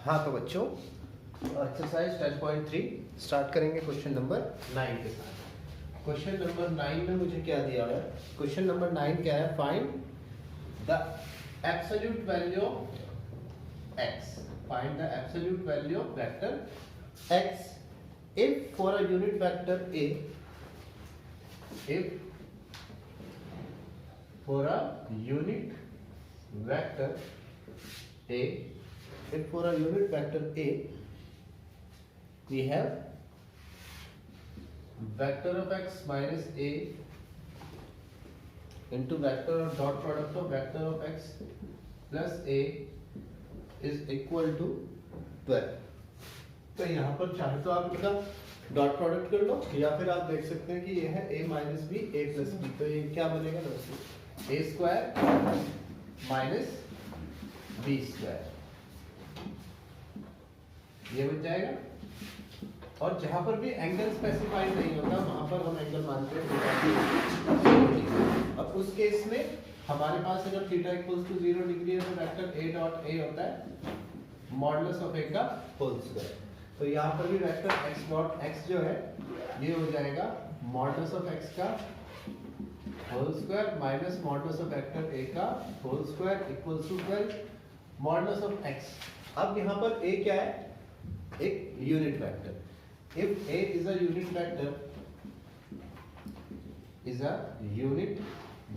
हाँ तो बच्चों एक्सरसाइज 10.3 स्टार्ट करेंगे क्वेश्चन नंबर 9 के साथ। क्वेश्चन नंबर 9 में मुझे क्या दिया है? क्वेश्चन नंबर 9 क्या है? Find the absolute value of x। Find the absolute value of vector x if for a unit vector a, if for a unit vector a, if for a unit vector a we have vector of x minus a into vector or dot product of vector of x plus a is equal to 12। तो यहाँ पर चाहे तो आप इसका dot product कर लो या फिर आप देख सकते हैं कि ये है a minus B A plus B. तो ये क्या बनेगा दोस्तों? a square minus B square, ये बन जाएगा। और जहां पर भी एंगल स्पेसिफाइड नहीं होता वहां पर हम एंगल मानते हैं। अब उस केस में हमारे पास अगर थीटा इक्वल्स टू 0 डिग्री है तो वेक्टर a डॉट a होता है मॉडुलस ऑफ a का होल स्क्वायर। तो यहाँ पर भी वेक्टर x डॉट x जो है ये हो जाएगा मॉडुलस ऑफ x का whole square minus modulus of vector a का whole square equals to 12 modulus of x। अब यहाँ पर a क्या है? एक unit vector. If a is a unit vector, is a unit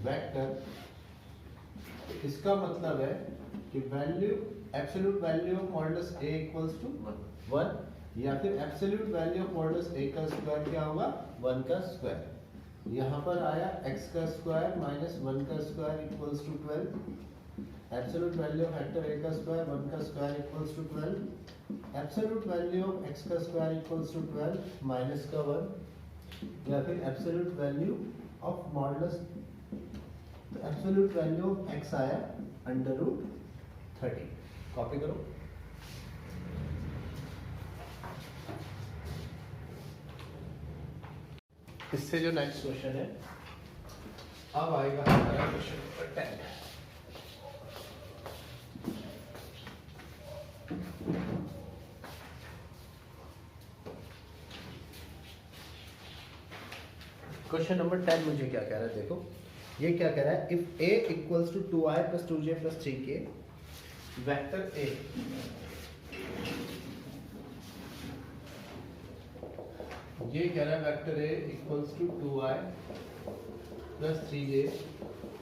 vector, इसका मतलब है कि value absolute value of modulus a equals to 1 या फिर absolute value of modulus a का स्क्वायर क्या होगा? 1 का स्क्वायर। यहाँ पर आया x का स्क्वायर माइनस 1 का square equals to 12। Absolute value of vector a का स्क्वायर 1 का square equals to 12। Absolute value of x का स्क्वायर इक्वल्स टू 12 माइनस का 1 या फिर एब्सोल्यूट वैल्यू ऑफ मॉडुलस। तो एब्सोल्यूट वैल्यू ऑफ x आया अंडर रूट 30। कॉपी करो। इससे जो नेक्स्ट क्वेश्चन है अब आएगा हमारा क्वेश्चन नंबर 10। क्वेश्चन नंबर 10 मुझे क्या कह रहा है? देखो ये क्या कह रहा है? If a equals to 2i plus 2j plus 3k vector a ये कह रहा है vector a equals to 2i plus 3j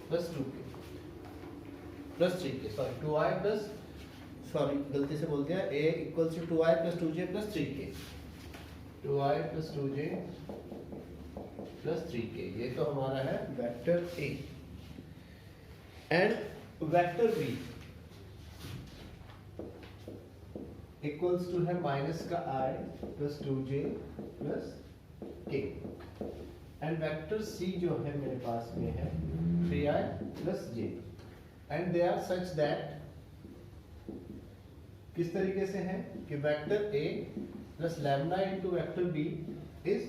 plus 2k plus 3k sorry 2i plus sorry गलती से बोल दिया a equals to 2i plus 2j plus 3k 2i plus 2j plus 3k। ये तो हमारा है vector a and vector b equals to है minus का i plus 2j plus k and vector c जो है मेरे पास में है 3i plus j and they are such that किस तरीके से है कि vector a plus lambda into vector b is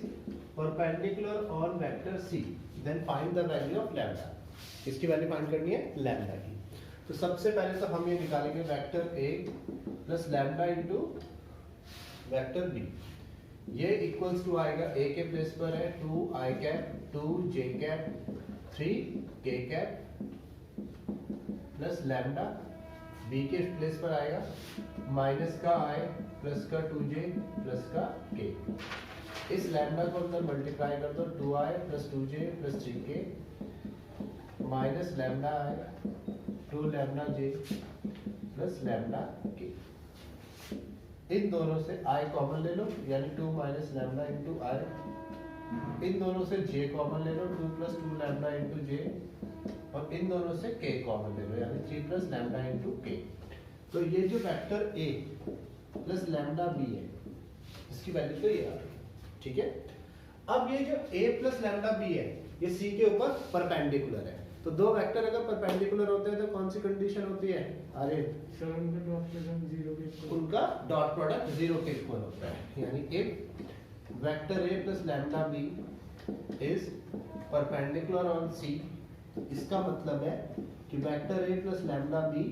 perpendicular on vector c then find the value of lambda. इसकी वैल्यू फाइंड करनी है लैम्डा की। तो सबसे पहले तो हम ये निकालेंगे vector a plus lambda into vector b। ये इक्वल्स टू आएगा a के प्लेस पर है 2i cap 2j cap 3k cap plus lambda. b के प्लेस पर आएगा माइनस का i प्लस का 2j प्लस का k। इस लैम्डा को अंदर मल्टीप्लाई कर दो 2i plus 2j plus 3k minus lambda i 2 lambda j plus lambda k। इन दोनों से i कॉमन ले लो यानी 2 माइनस लैम्डा इंटू i। इन दोनों से j कॉमन ले लो 2 प्लस 2 लैम्डा इंटू j और इन दोनों से k कॉमन ले लो यानी 3 प्लस लैम्डा इंटू k। तो ये जो vector a plus lambda b है इसकी वैल्यू तो ये आ रही है, ठीक है। अब ये जो a प्लस लैम्डा b है ये c के ऊपर परपेंडिकुलर है। तो दो वेक्टर अगर परपेंडिकुलर होते हैं तो कौन सी कंडीशन होती है? अरे उनका डॉट प्रोडक्ट 0 के इक्वल होता है। यानी if vector a plus lambda b is perpendicular on c इसका मतलब है कि vector a plus lambda b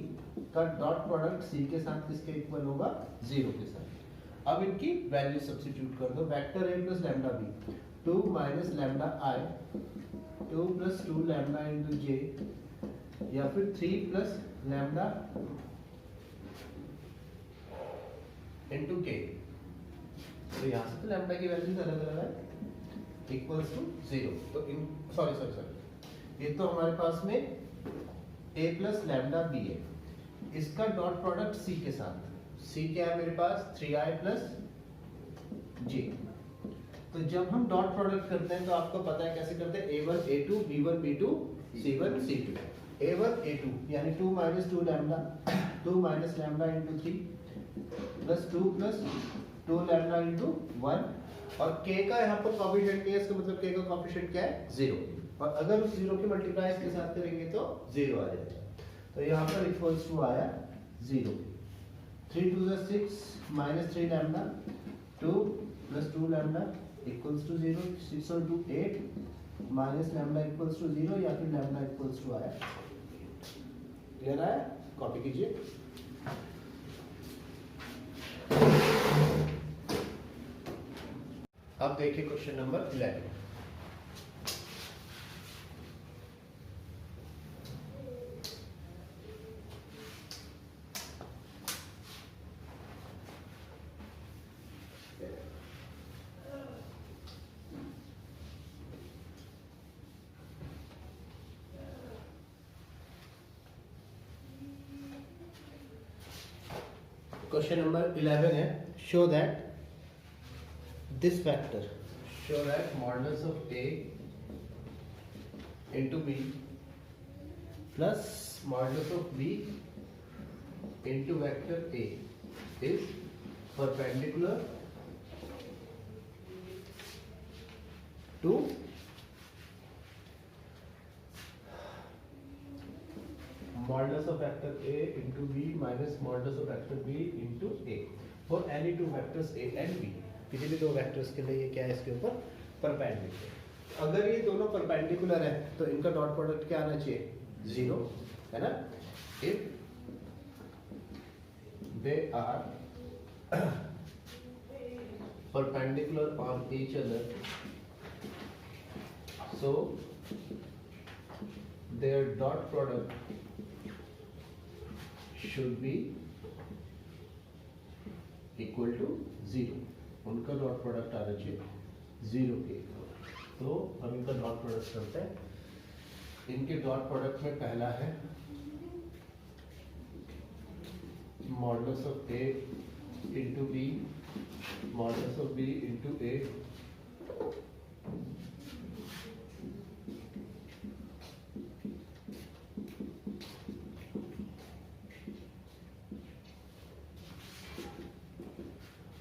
का डॉट प्रोडक्ट सी के साथ किसके इक्वल होगा, 0 के साथ। अब इनकी वैल्यू सब्स्टिट्यूट कर दो, vector A plus lambda B, 2 minus lambda I, 2 plus 2 lambda into J, या फिर 3 प्लस लैम्डा इंटू के। तो यहाँ से तो लैम्डा की वैल्यूज अलग अलग है, इक्वल्स टू 0। तो इन सॉरी ये तो हमारे पास में a प्लस लैम्डा बी है, इसका डॉट प्रोडक्ट c के साथ, c क्या है मेरे पास 3i प्लस j। तो जब हम डॉट प्रोडक्ट करते हैं तो आपको पता है कैसे करते हैं, a1 a2 b1 b2 c1 c2, a1 a2 यानी 2 minus 2 lambda, 2 minus lambda into 3 plus 2 plus 2 lambda into 1, और k का यहाँ पर कॉफिशिएंट नहीं है, इसका मतलब k का कॉफिशिएंट क्या है, 0, और अगर उस 0 के मल्टीप्लाई इसके साथ करेंगे तो 0 आ जाएगा। तो यहाँ पर इक्वल्स टू आया 0, 3 2 6 minus 3 lambda, 2 plus 2 lambda equals to 0, 6 और 2 8 माइनस लैम्डा इक्वल्स टू 0, या फिर लैम्डा इक्वल्स टू आया। क्लियर आया, कॉपी कीजिए। अब देखिए क्वेश्चन नंबर 11। क्वेश्चन नंबर 11 है, show that this factor, show that modulus of a into b plus modulus of b into vector a is perpendicular to modulus of vector a into b minus modulus of vector b into a for any two vectors a and b। किसी भी दो vectors के लिए ये क्या है, इसके ऊपर परपेंडिकुलर। अगर ये दोनों परपेंडिकुलर है तो इनका डॉट प्रोडक्ट क्या आना चाहिए, 0, है ना। If they are perpendicular on each other, so their dot product should be equal to 0। उनका डॉट प्रोडक्ट आना चाहिए 0 के। तो हम इनका डॉट प्रोडक्ट करते हैं। इनके डॉट प्रोडक्ट में पहला है modulus of a into b, modulus of b into a,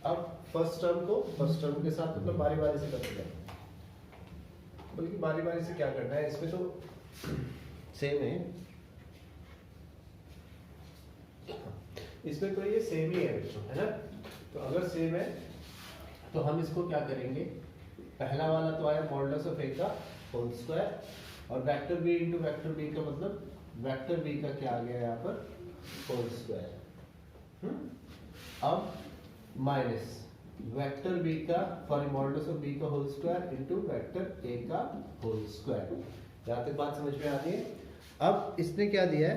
अब फर्स्ट टर्म के साथ मतलब बारी बारी से करते हैं, बल्कि बारी बारी से क्या करना है, इसमें तो सेम है, इसमें तो ये सेम ही है बच्चों, है ना। तो अगर सेम है तो हम इसको क्या करेंगे, पहला वाला तो आया मॉडुलस ऑफ a का होल स्क्वायर, और vector b into vector b का मतलब वेक्टर b का क्या आ गया यहाँ पर, होल स्क्वायर। अब माइनस वेक्टर b का फॉर मॉडुलस ऑफ b का whole square into vector a का होल स्क्वायर। यहाँ तक बात समझ में आती है। अब इसने क्या दिया है,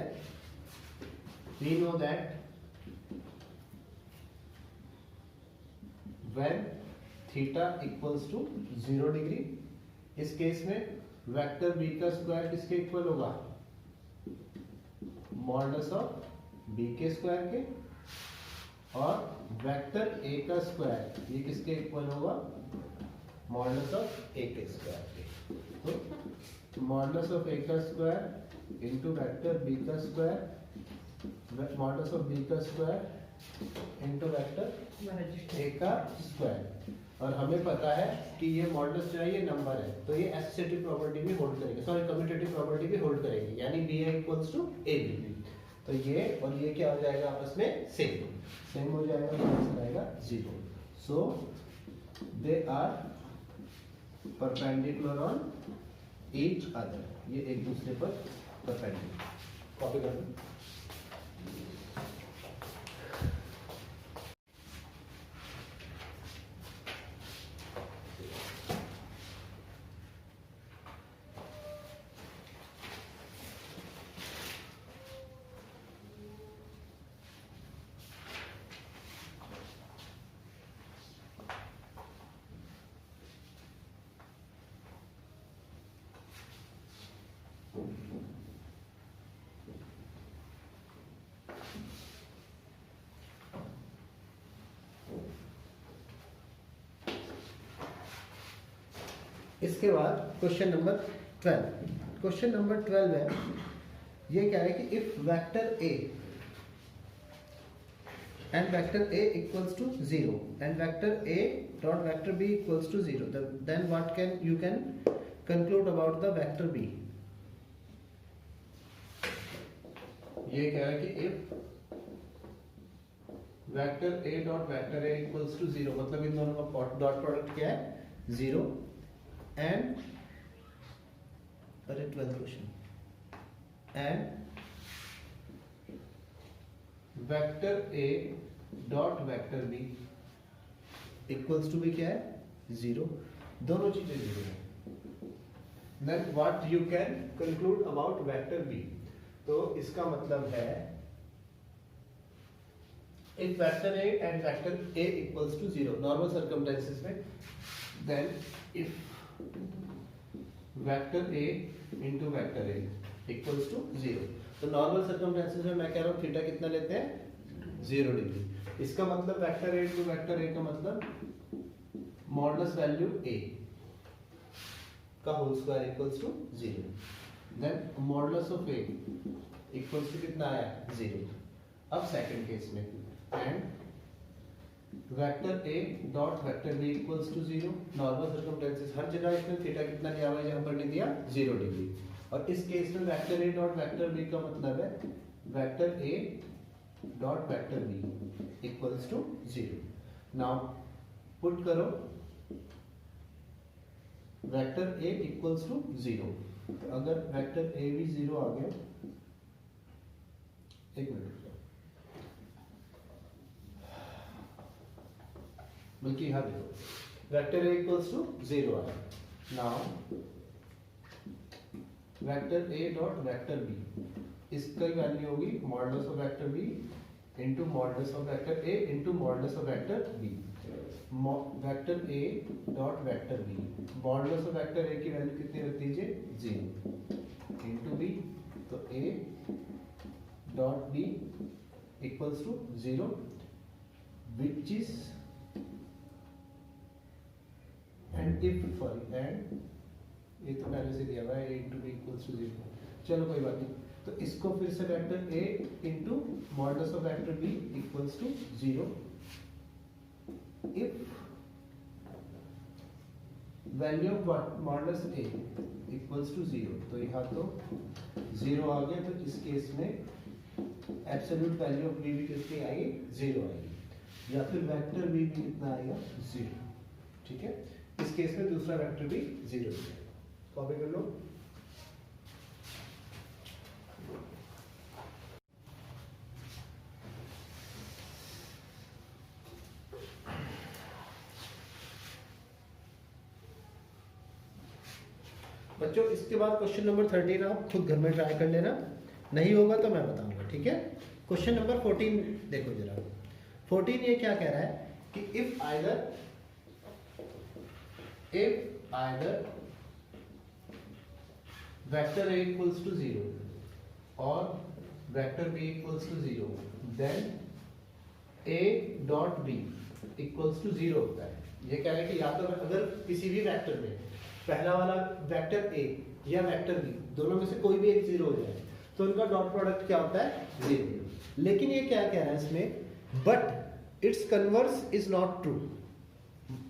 we know that when theta equals to 0 degree, इस केस में वेक्टर b का स्क्वायर किसके इक्वल होगा, मॉडुलस ऑफ b के स्क्वायर के, और वेक्टर a का स्क्वायर ये किसके इक्वल होगा, मॉडुलस ऑफ a के स्क्वायर के। तो मॉडुलस ऑफ a का स्क्वायर इंटू वेक्टर b का स्क्वायर, मॉडुलस ऑफ b का स्क्वायर इंटू वेक्टर a का स्क्वायर। और हमें पता है कि ये मॉडुलस जो है ये नंबर है, तो ये एसोसिएटिव प्रॉपर्टी भी होल्ड करेगी, सॉरी कम्यूटेटिव प्रॉपर्टी भी होल्ड करेगी, यानी bi इक्वल्स टू ab। तो ये और ये क्या हो जाएगा आपस में, सेम हो जाएगा, तो आंसर आएगा 0। So they are perpendicular on each other, ये एक दूसरे पर परपेंडिकुलर। कॉपी कर दो। इसके बाद क्वेश्चन नंबर 12। क्वेश्चन नंबर 12 है, ये क्या है कि if vector A and vector a equals to 0 and vector a dot vector b equals to 0, then what can you can conclude about the vector b? ये क्या है कि if vector a dot vector a equals to 0, मतलब इन दोनों का dot product क्या है 0 and अरे 12th question and vector A dot vector B equals to भी क्या है 0, दोनों चीजें 0 है। Then what you can conclude about vector B, तो इसका मतलब है if vector A and vector A equals to 0 normal circumstances में, then if vector A into vector A equals to 0, तो नॉर्मल सर्कमस्टेंसेस में मैं कह रहा हूँ थीटा कितना लेते हैं 0 डिग्री। इसका मतलब vector A to vector A का मतलब मॉडुलस वैल्यू ए का whole square equals to 0, then modulus of A equals to कितना आया 0। अब सेकंड केस में and vector A dot vector B equals to 0, normal circumstances हर जगह इसमें थीटा कितना लिया हुआ है, यहाँ पर नहीं दिया 0 डिग्री। और इस केस में वेक्टर ए डॉट वेक्टर बी का मतलब है vector A dot vector B equals to 0। Now put करो वेक्टर ए इक्वल्स टू 0, तो अगर वेक्टर ए भी 0 आ गया, एक मिनट बल्कि यहाँ देखो वेक्टर ए इक्वल्स टू 0 आया। नाउ वेक्टर ए डॉट वेक्टर बी, इसका वैल्यू होगी modulus of vector b into modulus of vector A into modulus of vector b. Vector A dot vector b, modulus of vector a की value कितनी रख दीजिए 0 into b, तो a dot b equals to 0 which is and if sorry and ये तो पहले से दिया हुआ है a to b equals to 0, चलो कोई बात नहीं। तो इसको फिर से vector a into modulus of vector b equals to 0 if value of modulus a equals to 0, तो यहाँ तो 0 आ गया, तो इस केस में एब्सोल्यूट वैल्यू ऑफ b भी कितनी आएगी 0 आएगी, या फिर वेक्टर b भी कितना आएगा 0। ठीक है, इस केस में दूसरा वेक्टर भी 0 है। कॉपी कर लो। बच्चों इसके बाद क्वेश्चन नंबर 13 आप खुद घर में ट्राई कर लेना, नहीं होगा तो मैं बताऊंगा। ठीक है, क्वेश्चन नंबर 14 देखो जरा। 14 ये क्या कह रहा है कि if either vector a equals to 0 और vector b equals to 0, then a dot b equals to 0 होता है। ये क्या है कि या तो अगर किसी भी वेक्टर में पहला वाला वेक्टर a या वेक्टर b दोनों में से कोई भी एक 0 हो जाए, तो उनका डॉट प्रोडक्ट क्या होता है 0। लेकिन ये क्या कह रहा है इसमें, but it's converse is not true,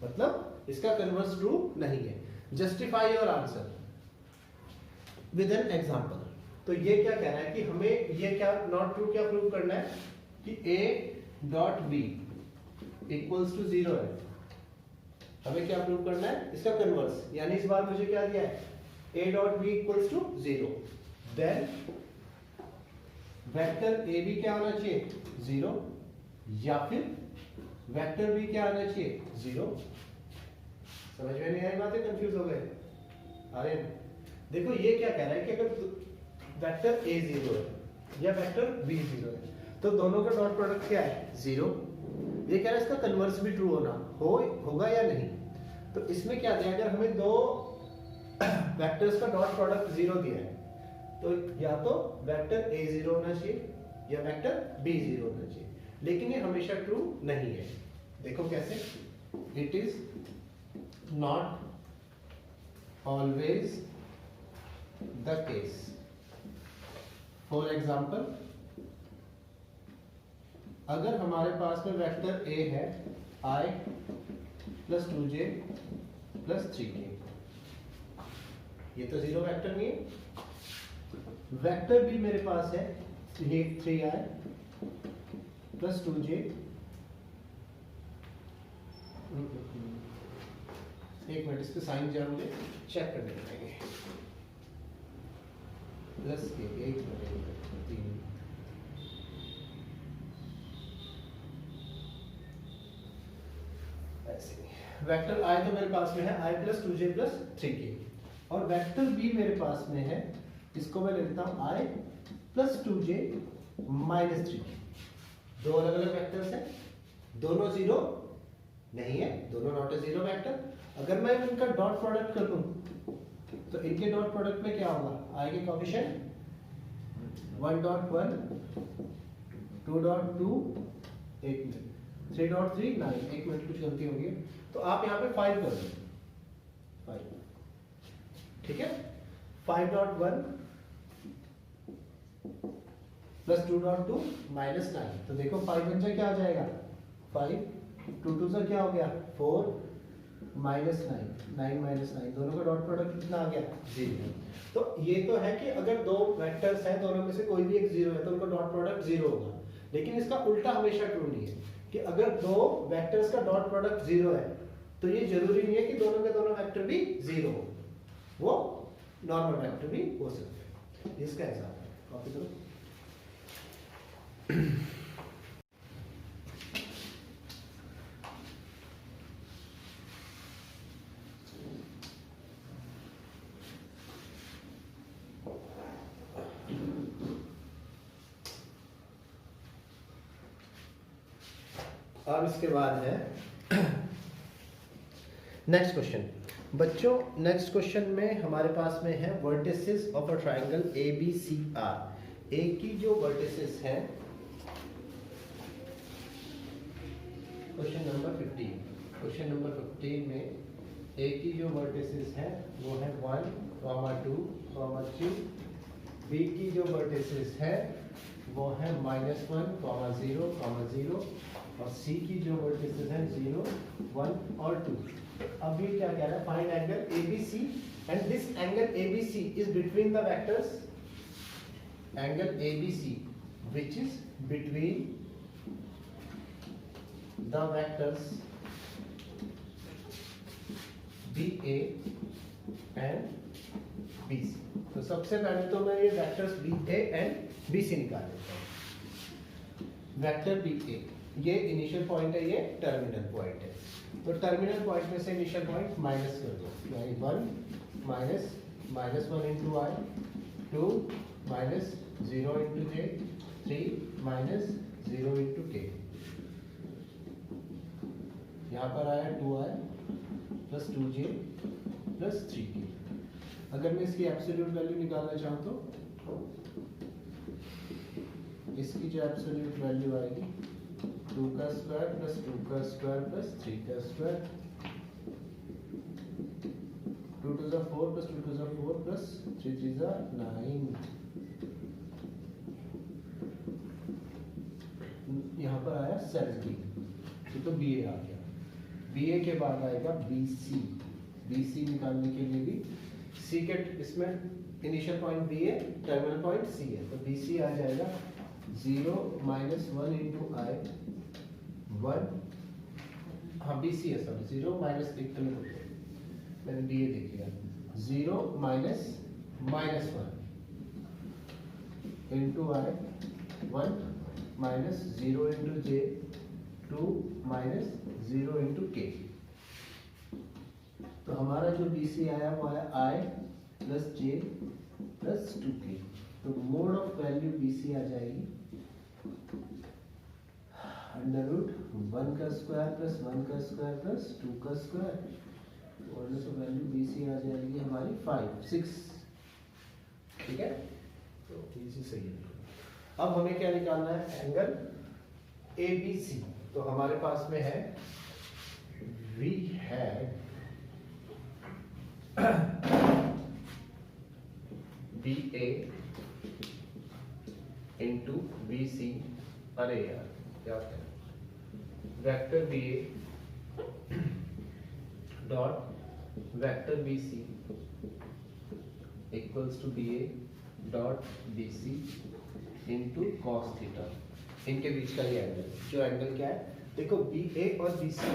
मतलब इसका कन्वर्स ट्रू नहीं है। Justify your answer with an example. तो ये क्या कह रहा है कि हमें ये क्या नॉट ट्रू क्या प्रूव करना है कि a dot b equals to 0 है। हमें क्या प्रूव करना है, इसका कन्वर्स, यानी इस बार मुझे क्या दिया है a dot b equals to 0, then vector a b क्या होना चाहिए 0, या फिर वेक्टर b क्या आना चाहिए 0। समझ में नहीं आई बातें, कंफ्यूज हो गए? अरे देखो ये क्या कह रहा है कि अगर वेक्टर a 0 है या वेक्टर b 0 है, तो दोनों का डॉट प्रोडक्ट क्या है 0। ये कह रहा है इसका कन्वर्स भी ट्रू होगा या नहीं। तो इसमें क्या दिया, अगर हमें दो वेक्टर्स का डॉट प्रोडक्ट 0 दिया है, तो या तो वेक्टर a 0 होना चाहिए या वेक्टर b 0 होना चाहिए, लेकिन ये हमेशा ट्रू नहीं है। देखो कैसे, it is not always the case. For example, अगर हमारे पास में वेक्टर a है I plus 2j plus 3k, ये तो जीरो वेक्टर नहीं है। वेक्टर भी मेरे पास है 3i प्लस 2j, एक मिनट इसके साइन जरा मुझे चेक करने पड़ेंगे। प्लस के एक मिनट 3, ऐसे वेक्टर i तो मेरे पास में है i plus 2j plus 3k, और वेक्टर b मेरे पास में है, इसको मैं लिखता हूं i plus 2j minus 3k। दो अलग अलग वेक्टर्स हैं, दोनों जीरो नहीं है, दोनों नॉट ए जीरो वेक्टर। अगर मैं इनका डॉट प्रोडक्ट कर दूं तो इनके डॉट प्रोडक्ट में क्या होगा, i के कोएफिशिएंट 1.1 2.2 1 मिनट 3.3 9, एक मिनट कुछ गलती होगी तो आप यहाँ पे 5 कर दें, 5, ठीक है। 5.1 प्लस 2.2 माइनस 9, तो देखो 5 बन जाए क्या आ जाएगा 5, 2 से क्या हो गया 4 माइनस 9 माइनस 9, दोनों का डॉट प्रोडक्ट कितना आ गया 0। तो ये तो है कि अगर दो वेक्टर्स हैं, दोनों में से कोई भी एक जीरो है तो उनका डॉट प्रोडक्ट जीरो होगा। लेकिन इसका उल्टा हमेशा ट्रू नहीं है कि अगर दो वेक्टर्स का डॉट प्रोडक्ट जीरो है तो ये जरूरी नहीं है कि दोनों के दोनों वेक्टर भी जीरो हो, वो नॉर्मल वेक्टर भी हो सकते हैं। इसका एग्जांपल कॉपी करो। अब इसके बाद है नेक्स्ट क्वेश्चन। बच्चों नेक्स्ट क्वेश्चन में हमारे पास में है vertices of a triangle ABCR। ए की जो वर्टिसेस हैं, क्वेश्चन नंबर 15 में ए की जो वर्टिसेस हैं वो है 1, 2, 3। बी की जो वर्टिसेस है वो है -1, 0, 0, और सी की जो वर्टिसेस हैं 0, 1 और 2। अब ये क्या कह रहा है, find angle ABC and this angle ABC is between the vectors, angle ABC which is between the vectors BA and BC। तो सबसे पहले तो मैं ये वेक्टर्स BA एंड BC निकाल लेता हूं। वेक्टर BA ये इनिशियल पॉइंट है, ये टर्मिनल पॉइंट है, तो टर्मिनल पॉइंट में से इनिशियल पॉइंट माइनस कर दो, यानी 1 minus -1 into i, 2 minus 0 into j, 3 minus 0 into k। यहाँ पर आया 2i plus 2j plus 3k। अगर मैं इसकी एब्सोल्यूट वैल्यू निकालना चाहूँ तो इसकी जो एब्सोल्यूट वैल्यू आएगी 2 का स्क्वायर प्लस 2 का स्क्वायर प्लस 3 का square, 2 to the 4 plus 2 to the 4 plus 3 to the 9। यहाँ पर आया 17, तो BA आ गया। BA के बाद आएगा BC। BC निकालने के लिए भी C के इसमें इनिशियल पॉइंट B है, टर्मिनल पॉइंट C है, तो BC आ जाएगा 0 माइनस 1 इंटू i 1, हाँ BC है, सॉरी 0 माइनस, एक तो मैंने BA देख लिया, 0 minus -1 into i 1 minus 0 into j 2 minus 0 into k। तो हमारा जो BC आया वो आया i plus j plus 2k। तो मोड ऑफ वैल्यू BC आ जाएगी √1 का स्क्वायर प्लस 1 का स्क्वायर प्लस 2 का स्क्वायर, और वैल्यू BC आ जाएगी हमारी 5, 6, ठीक है। तो इजी सही है। अब हमें क्या निकालना है, एंगल ABC। तो हमारे पास में है we had b a into b c, अरे यार क्या है, vector b a dot vector b c equals to b a dot b c into cos theta. इनके बीच का ये एंगल, जो एंगल क्या है देखो, बी ए और बी सी,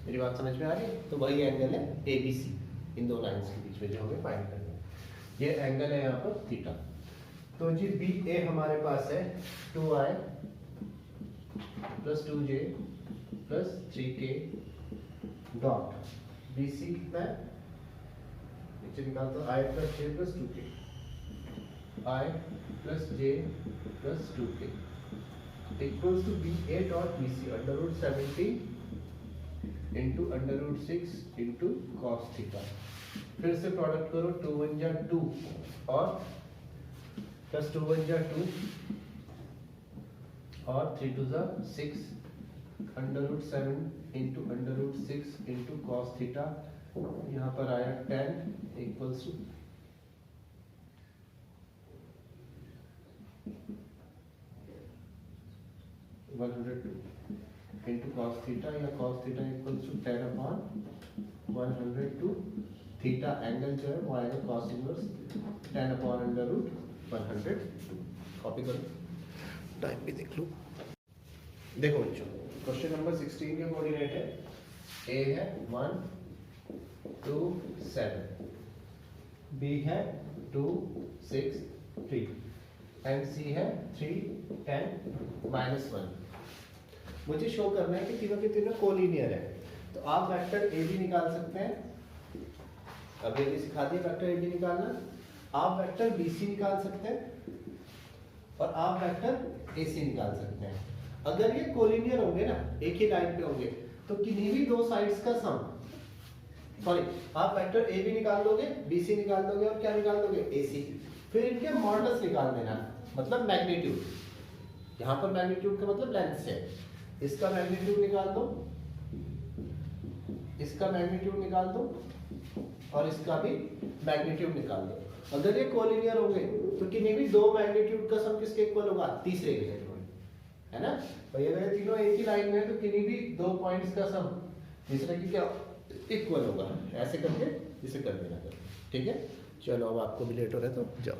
मेरी बात समझ में आ रही है? तो वही एंगल है ए बी सी, इन दो लाइंस के बीच में जो हमें फाइंड करना है, ये एंगल है यहाँ पर थीटा। तो जी बी ए हमारे पास है 2i plus 2j plus 3k dot b c कितना है, नीचे निकाल दो, i plus j plus 2k, i plus j plus 2k equals to b a dot b c under root 70 into under root 6 into cos theta. फिर से product करो, 2 1 जा 2 और प्लस 2 1 जा 2 और 3 2 जा 6 under root 7 into under root 6 into cos theta, यहाँ पर आया 10 equals to 102 into cos theta, या cos theta equals to 10 upon 102, theta angle जो है वो आएगा cos inverse 10 upon under root 102। Copy करो, टाइम भी देख लो। देखो बच्चों, क्वेश्चन नंबर 16 के कोऑर्डिनेट है, ए है 1 2 7, बी है 2 6 3 एंड सी है 3 10 -1। मुझे शो करना है कि तीनों के तीनों कोलिनियर है, तो आप वेक्टर ए भी निकाल सकते हैं, अभी अभी सिखा दिया वेक्टर ए बी निकालना, आप वेक्टर बी सी निकाल सकते हैं और आप वेक्टर ए सी निकाल सकते हैं। अगर ये कोलिनियर होंगे ना, एक ही लाइन पे होंगे, तो किन्हीं भी दो साइड्स का सम, सॉरी आप वेक्टर ए भी निकाल दोगे, बी सी निकाल दोगे और क्या निकाल दोगे, ए सी, फिर इनके मॉडुलस निकाल देना, मतलब मैग्नीट्यूड, यहाँ पर मैग्नीट्यूड का मतलब लेंथ से, इसका मैग्नीट्यूड निकाल दो, इसका मैग्नीट्यूड निकाल दो और इसका भी मैग्नीट्यूड निकाल दो। अगर ये कोलिनियर होंगे तो किन्हीं भी दो मैग्नीट्यूड का सम किसके इक्वल होगा, तीसरे के इक्वल, है ना भाई। अगर ये तीनों एक ही लाइन में है तो किन्हीं भी दो पॉइंट्स का सम तीसरे की क्या इक्वल होगा, ऐसे करके इसे कर देना, ठीक है। चलो अब आपको भी लेट हो रहा है तो जाओ।